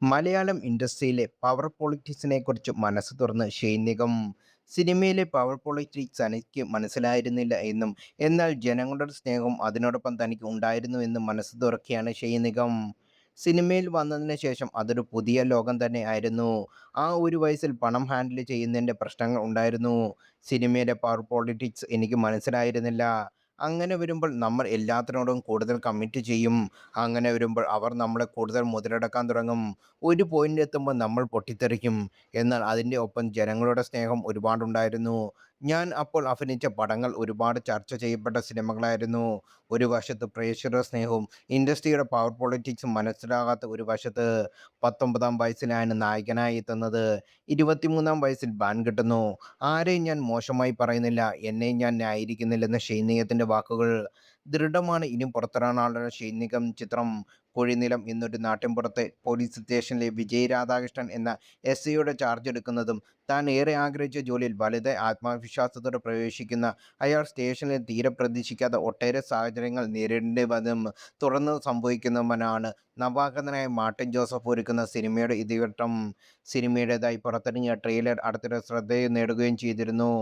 Malayalam ഇൻഡസ്ട്രിയിലെ power പൊളിറ്റിക്സിനെക്കുറിച്ച് മനസ്സ് തുറന്ന് Shane Nigam. സിനിമയിലെ പവർ പൊളിറ്റിക്സ് തനിക്ക് മനസ്സിലായിരുന്നില്ല എന്നും, എന്നാൽ ജനങ്ങളുടെ സ്നേഹവും അതിനോടൊപ്പം തനിക്ക് ഉണ്ടായിരുന്നുവെന്നും മനസ്സ് തുറക്കുകയാണ് ഷെയ്ൻ നിഗം. സിനിമയിൽ വന്നതിന് ശേഷം അതൊരു പുതിയ ലോകം തന്നെ ആയിരുന്നു. ആ ഒരു വയസ്സിൽ പണം ഹാൻഡിൽ ചെയ്യുന്നതിൻ്റെ പ്രശ്നങ്ങൾ ഉണ്ടായിരുന്നു. സിനിമയിലെ പവർ പൊളിറ്റിക്സ് എനിക്ക് മനസ്സിലായിരുന്നില്ല. അങ്ങനെ വരുമ്പോൾ നമ്മൾ എല്ലാത്തിനോടും കൂടുതൽ കമ്മിറ്റ് ചെയ്യും. അങ്ങനെ വരുമ്പോൾ അവർ നമ്മളെ കൂടുതൽ മുതലെടുക്കാൻ തുടങ്ങും. ഒരു പോയിന്റ് എത്തുമ്പോൾ നമ്മൾ പൊട്ടിത്തെറിക്കും. എന്നാൽ അതിൻ്റെ ഒപ്പം ജനങ്ങളുടെ സ്നേഹം ഒരുപാടുണ്ടായിരുന്നു. ഞാൻ അപ്പോൾ അഭിനയിച്ച പടങ്ങൾ ഒരുപാട് ചർച്ച ചെയ്യപ്പെട്ട സിനിമകളായിരുന്നു. ഒരു വശത്ത് പ്രേക്ഷകരുടെ സ്നേഹവും ഇൻഡസ്ട്രിയുടെ പവർ പൊളിറ്റിക്സും മനസ്സിലാകാത്ത ഒരു വശത്ത് 19-ആം വയസ്സിലാണ് നായകനായി എത്തുന്നത്. 23-ആം വയസ്സിൽ ബാൻ കിട്ടുന്നു. ആരെയും ഞാൻ മോശമായി പറയുന്നില്ല, എന്നെയും ഞാൻ ന്യായീകരിക്കുന്നില്ലെന്ന് ഷെയ്ൻ നിഗത്തിൻ്റെ വാക്കുകൾ. ദൃഢമാണ്. ഇനി പുറത്തിറങ്ങാനുള്ള ഷെയ്ൻ നിഗം ചിത്രം കുഴിനിലം എന്നൊരു നാട്ടിൻപുറത്തെ പോലീസ് സ്റ്റേഷനിലെ വിജയ് രാധാകൃഷ്ണൻ എന്ന എസ്ഐയുടെ ചാർജ് എടുക്കുന്നതും, താൻ ഏറെ ആഗ്രഹിച്ച ജോലിയിൽ വളരെ ആത്മവിശ്വാസത്തോടെ പ്രവേശിക്കുന്ന അയാൾ സ്റ്റേഷനിൽ തീരെ പ്രതീക്ഷിക്കാത്ത ഒട്ടേറെ സാഹചര്യങ്ങൾ നേരിടേണ്ടി വന്നതും തുടർന്ന് സംഭവിക്കുന്നവനാണ് നവാഗതനായ മാർട്ടിൻ ജോസഫ് ഒരുക്കുന്ന സിനിമയുടെ ഇതിവൃത്തം. സിനിമയുടേതായി പുറത്തിറങ്ങിയ ട്രെയിലർ അടുത്തിടെ ശ്രദ്ധ നേടുകയും ചെയ്തിരുന്നു.